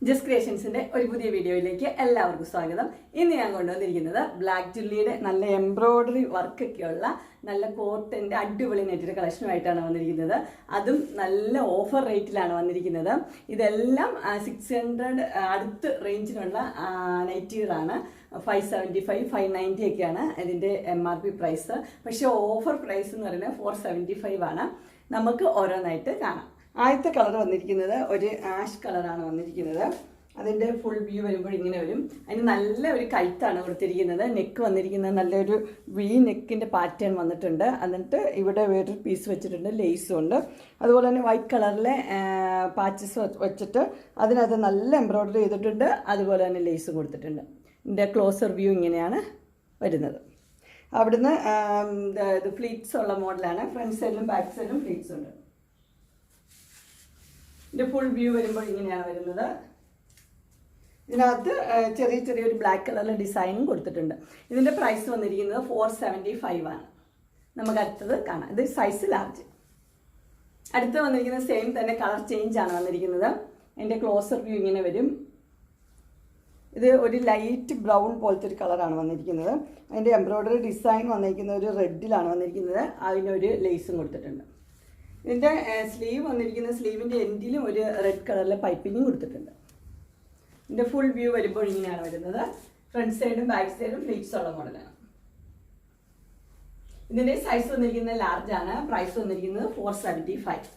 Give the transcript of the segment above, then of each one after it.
Just ക്രിയേഷൻസിന്റെ ഒരു പുതിയ വീഡിയോയിലേക്ക് എല്ലാവർക്കും സ്വാഗതം. ഇന്ന് ഞാൻ കൊണ്ടുവന്നിരിക്കുന്നത് ബ്ലാക്ക് ജുല്ലിയുടെ നല്ല എംബ്രോയിഡറി വർക്കൊക്കെയുള്ള നല്ല കോട്ടന്റെ അടിപൊളി നെറ്റിന്റെ കളക്ഷനുമായിട്ടാണ് വന്നിരിക്കുന്നത്. അതും നല്ല ഓഫർ റേറ്റിലാണ് വന്നിരിക്കുന്നത്. ഇതെല്ലാം 600 അടുത്ത് റേഞ്ചിലുള്ള നൈറ്റികളാണ്. 575, 590 ഒക്കെയാണ് ഇതിന്റെ MRP പ്രൈസ്. പക്ഷെ ഓഫർ പ്രൈസ് എന്ന് പറയുന്നത് 475 ആണ്. നമുക്ക് ഓരോന്നായിട്ട് കാണാം. ആദ്യത്തെ കളർ വന്നിരിക്കുന്നത് ഒരു ആഷ് കളറാണ് വന്നിരിക്കുന്നത്. അതിൻ്റെ ഫുൾ വ്യൂ വരുമ്പോൾ ഇങ്ങനെ വരും. അതിന് നല്ല ഒരു കഴുത്താണ് കൊടുത്തിരിക്കുന്നത്. നെക്ക് വന്നിരിക്കുന്നത് നല്ലൊരു വി നെക്കിൻ്റെ പാറ്റേൺ വന്നിട്ടുണ്ട്. എന്നിട്ട് ഇവിടെ വേറൊരു പീസ് വെച്ചിട്ടുണ്ട്, ലേസും ഉണ്ട്. അതുപോലെ തന്നെ വൈറ്റ് കളറിലെ പാച്ചസ് വെച്ചിട്ട് അതിനകത്ത് നല്ല എംബ്രോയിഡറി ചെയ്തിട്ടുണ്ട്. അതുപോലെ തന്നെ ലേസും കൊടുത്തിട്ടുണ്ട്. ഇതിൻ്റെ ക്ലോസർ വ്യൂ ഇങ്ങനെയാണ് വരുന്നത്. അവിടുന്ന് ഇത് ഫ്ലീറ്റ്സ് ഉള്ള മോഡലാണ്. ഫ്രണ്ട് സൈഡിലും ബാക്ക് സൈഡിലും ഫ്ലീറ്റ്സ് ഉണ്ട്. ഇതിൻ്റെ ഫുൾ വ്യൂ വരുമ്പോൾ ഇങ്ങനെയാണ് വരുന്നത്. ഇതിനകത്ത് ചെറിയൊരു ബ്ലാക്ക് കളറിലെ ഡിസൈനും കൊടുത്തിട്ടുണ്ട്. ഇതിൻ്റെ പ്രൈസ് വന്നിരിക്കുന്നത് 475 ആണ്. നമുക്ക് അടുത്തത് കാണാം. ഇത് സൈസ് ലാർജ്. അടുത്ത് വന്നിരിക്കുന്നത് സെയിം തന്നെ കളർ ചേഞ്ച് ആണ് വന്നിരിക്കുന്നത്. അതിൻ്റെ ക്ലോസർ വ്യൂ ഇങ്ങനെ വരും. ഇത് ഒരു ലൈറ്റ് ബ്രൗൺ പോലത്തെ ഒരു കളറാണ് വന്നിരിക്കുന്നത്. അതിൻ്റെ എംബ്രോയിഡറി ഡിസൈൻ വന്നിരിക്കുന്നത് ഒരു റെഡിലാണ് വന്നിരിക്കുന്നത്. അതിനൊരു ലേസും കൊടുത്തിട്ടുണ്ട്. ഇതിൻ്റെ സ്ലീവ് വന്നിരിക്കുന്ന സ്ലീവിൻ്റെ എൻഡിലും ഒരു റെഡ് കളറിലെ പൈപ്പിങ്ങും കൊടുത്തിട്ടുണ്ട്. ഇതിൻ്റെ ഫുൾ വ്യൂ വരുമ്പോൾ ഇങ്ങനെയാണ് വരുന്നത്. ഫ്രണ്ട് സൈഡും ബാക്ക് സൈഡും ഫ്ലീറ്റ്സ് ഉള്ള മോഡലാണ്. ഇതിൻ്റെ സൈസ് വന്നിരിക്കുന്നത് ലാർജ് ആണ്. പ്രൈസ് വന്നിരിക്കുന്നത് 475.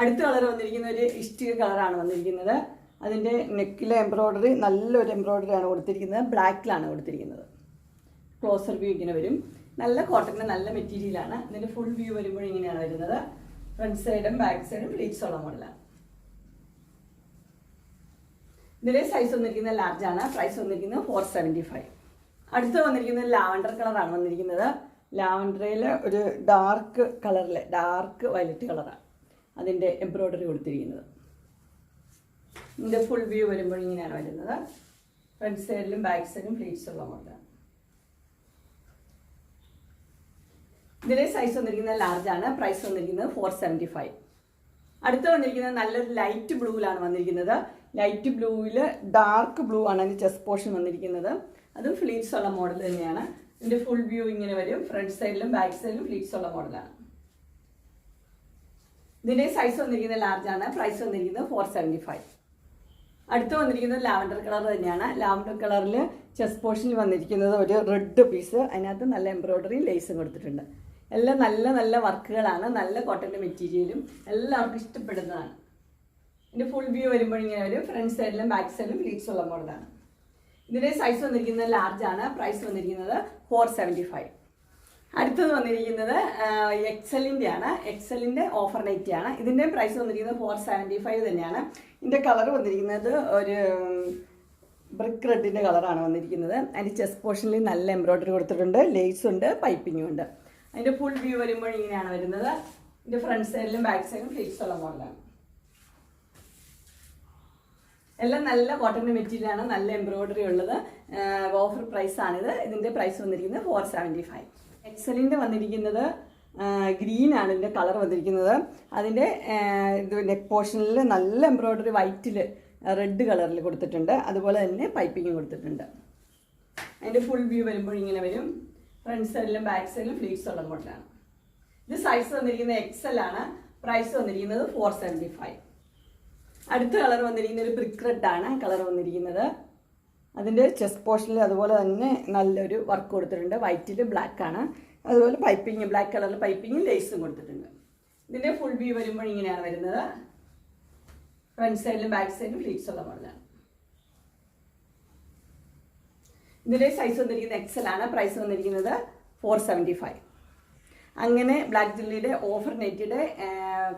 അടുത്ത കളർ വന്നിരിക്കുന്ന ഒരു ഇഷ്ടിക കളറാണ് വന്നിരിക്കുന്നത്. അതിൻ്റെ നെക്കിലെ എംബ്രോയിഡറി നല്ലൊരു എംബ്രോയിഡറി ആണ് കൊടുത്തിരിക്കുന്നത്. ബ്ലാക്കിലാണ് കൊടുത്തിരിക്കുന്നത്. ക്ലോസർ വ്യൂ ഇങ്ങനെ വരും. നല്ല കോട്ടൻ്റെ നല്ല മെറ്റീരിയലാണ്. ഇതിൻ്റെ ഫുൾ വ്യൂ വരുമ്പോൾ ഇങ്ങനെയാണ് വരുന്നത്. ഫ്രണ്ട് സൈഡും ബാക്ക് സൈഡും ഫ്ലീറ്റ്സ് ഉള്ള മോഡലാണ്. ഇതിൻ്റെ സൈസ് വന്നിരിക്കുന്നത് ലാർജ് ആണ്. പ്രൈസ് വന്നിരിക്കുന്നത് 475. അടുത്ത് വന്നിരിക്കുന്നത് ലാവൻഡർ കളറാണ് വന്നിരിക്കുന്നത്. ലാവൻഡറിൽ ഒരു ഡാർക്ക് കളറിലെ ഡാർക്ക് വയലറ്റ് കളറാണ് അതിൻ്റെ എംബ്രോയിഡറി കൊടുത്തിരിക്കുന്നത്. ഇതിൻ്റെ ഫുൾ വ്യൂ വരുമ്പോൾ ഇങ്ങനെയാണ് വരുന്നത്. ഫ്രണ്ട് സൈഡിലും ബാക്ക് സൈഡിലും ഫ്ലീറ്റ്സ് ഉള്ള മോഡലാണ്. ഇതിൻ്റെ സൈസ് വന്നിരിക്കുന്നത് ലാർജ് ആണ്. പ്രൈസ് വന്നിരിക്കുന്നത് 475. അടുത്ത് വന്നിരിക്കുന്നത് നല്ലൊരു ലൈറ്റ് ബ്ലൂവിലാണ് വന്നിരിക്കുന്നത്. ലൈറ്റ് ബ്ലൂവിൽ ഡാർക്ക് ബ്ലൂ ആണ് അതിൻ്റെ ചെസ്റ്റ് പോർഷൻ വന്നിരിക്കുന്നത്. അതും ഫ്ലീറ്റ്സ് ഉള്ള മോഡൽ തന്നെയാണ്. ഇതിൻ്റെ ഫുൾ വ്യൂ ഇങ്ങനെ വരും. ഫ്രണ്ട് സൈഡിലും ബാക്ക് സൈഡിലും ഫ്ലീറ്റ്സ് ഉള്ള മോഡലാണ്. ഇതിൻ്റെ സൈസ് വന്നിരിക്കുന്നത് ലാർജ് ആണ്. പ്രൈസ് വന്നിരിക്കുന്നത് 475. അടുത്ത് വന്നിരിക്കുന്നത് ലാവൻഡർ കളർ തന്നെയാണ്. ലാവൻഡർ കളറിൽ ചെസ്റ്റ് പോർഷനിൽ വന്നിരിക്കുന്നത് ഒരു റെഡ് പീസ്. അതിനകത്ത് നല്ല എംബ്രോയിഡറി ലേസും കൊടുത്തിട്ടുണ്ട്. എല്ലാം നല്ല വർക്കുകളാണ്. നല്ല കോട്ടൻ്റെ മെറ്റീരിയലും എല്ലാവർക്കും ഇഷ്ടപ്പെടുന്നതാണ്. ഇതിൻ്റെ ഫുൾ വ്യൂ വരുമ്പോൾ ഇങ്ങനെ വരും. ഫ്രണ്ട് സൈഡിലും ബാക്ക് സൈഡിലും ഫ്ലീറ്റ്സ് ഉള്ള മോഡലാണ്. ഇതിൻ്റെ സൈസ് വന്നിരിക്കുന്നത് ലാർജ് ആണ്. പ്രൈസ് വന്നിരിക്കുന്നത് 475. അടുത്തത് വന്നിരിക്കുന്നത് എക്സലിൻ്റെ ആണ്. എക്സലിൻ്റെ ഓഫർ നൈറ്റി ആണ്. ഇതിൻ്റെ പ്രൈസ് വന്നിരിക്കുന്നത് 475 തന്നെയാണ്. ഇതിൻ്റെ കളർ വന്നിരിക്കുന്നത് ഒരു ബ്രിക്ക് റെഡിൻ്റെ കളറാണ് വന്നിരിക്കുന്നത്. അതിൻ്റെ ചെസ്റ്റ് പോർഷനിൽ നല്ല എംബ്രോയിഡറി കൊടുത്തിട്ടുണ്ട്. ലേസ് ഉണ്ട്, പൈപ്പിങ്ങും ഉണ്ട്. അതിൻ്റെ ഫുൾ വ്യൂ വരുമ്പോൾ ഇങ്ങനെയാണ് വരുന്നത്. ഇതിൻ്റെ ഫ്രണ്ട് സൈഡിലും ബാക്ക് സൈഡിലും ഫ്ലീറ്റ്സ് ഉള്ള മോഡലാണ്. എല്ലാം നല്ല കോട്ടൻ്റെ മെറ്റീരിയലാണ്. നല്ല എംബ്രോയിഡറി ഉള്ളത്. ഓഫർ പ്രൈസാണിത്. ഇതിൻ്റെ പ്രൈസ് വന്നിരിക്കുന്നത് 475. എക്സലിൻ്റെ വന്നിരിക്കുന്നത് ഗ്രീൻ ആണ്. ഇതിൻ്റെ കളർ വന്നിരിക്കുന്നത്. അതിൻ്റെ ഇത് നെക്ക് പോർഷനിൽ നല്ല എംബ്രോയിഡറി വൈറ്റിൽ റെഡ് കളറിൽ കൊടുത്തിട്ടുണ്ട്. അതുപോലെ തന്നെ പൈപ്പിങ്ങും കൊടുത്തിട്ടുണ്ട്. അതിൻ്റെ ഫുൾ വ്യൂ വരുമ്പോൾ ഇങ്ങനെ വരും. ഫ്രണ്ട് സൈഡിലും ബാക്ക് സൈഡിലും ഫ്ലീറ്റ്സ് ഉള്ള മോഡലാണ്. ഇത് സൈസ് വന്നിരിക്കുന്നത് XL ആണ്. പ്രൈസ് വന്നിരിക്കുന്നത് 475. അടുത്ത കളർ വന്നിരിക്കുന്ന ഒരു ബ്രിക്ക് റെഡ് ആണ് കളർ വന്നിരിക്കുന്നത്. അതിൻ്റെ ചെസ്റ്റ് പോർഷനിൽ അതുപോലെ തന്നെ നല്ലൊരു വർക്ക് കൊടുത്തിട്ടുണ്ട്. വൈറ്റിൽ ബ്ലാക്ക് ആണ്. അതുപോലെ പൈപ്പിങ് ബ്ലാക്ക് കളറിൽ പൈപ്പിങ്ങും ലേസും കൊടുത്തിട്ടുണ്ട്. ഇതിൻ്റെ ഫുൾ വ്യൂ വരുമ്പോൾ ഇങ്ങനെയാണ് വരുന്നത്. ഫ്രണ്ട് സൈഡിലും ബാക്ക് സൈഡിലും ഫ്ലീറ്റ്സ് ഉള്ള മോഡലാണ്. ഇതിൻ്റെ സൈസ് വന്നിരിക്കുന്നത് XL ആണ്. പ്രൈസ് വന്നിരിക്കുന്നത് 475. അങ്ങനെ ബ്ലാക്ക് ജുല്ലിയുടെ ഓഫർ നെറ്റിയുടെ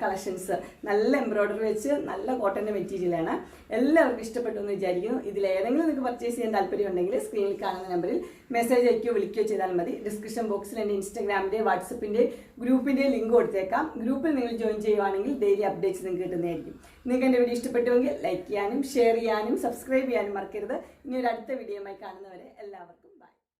കളക്ഷൻസ് നല്ല എംബ്രോയിഡറി വെച്ച് നല്ല കോട്ടൻ്റെ മെറ്റീരിയലാണ്. എല്ലാവർക്കും ഇഷ്ടപ്പെട്ടു എന്ന് വിചാരിക്കുന്നു. ഇതിലേതെങ്കിലും നിങ്ങൾക്ക് പർച്ചേസ് ചെയ്യാൻ താല്പര്യം ഉണ്ടെങ്കിൽ സ്ക്രീനിൽ കാണുന്ന നമ്പറിൽ മെസ്സേജ് അയക്കുകയോ വിളിക്കുകയോ ചെയ്താൽ മതി. ഡിസ്ക്രിപ്ഷൻ ബോക്സിൽ എൻ്റെ ഇൻസ്റ്റാഗ്രാമിൻ്റെ വാട്സപ്പിൻ്റെ ഗ്രൂപ്പിൻ്റെ ലിങ്ക് കൊടുത്തേക്കാം. ഗ്രൂപ്പിൽ നിങ്ങൾ ജോയിൻ ചെയ്യുവാണെങ്കിൽ ഡെയിലി അപ്ഡേറ്റ്സ് നിങ്ങൾക്ക് കിട്ടുന്നതായിരിക്കും. നിങ്ങൾക്ക് എൻ്റെ വീഡിയോ ഇഷ്ടപ്പെട്ടുവെങ്കിൽ ലൈക്ക് ചെയ്യാനും ഷെയർ ചെയ്യാനും സബ്സ്ക്രൈബ് ചെയ്യാനും മറക്കരുത്. ഇനി ഒരു അടുത്ത വീഡിയോയുമായി കാണുന്നവരെ എല്ലാവർക്കും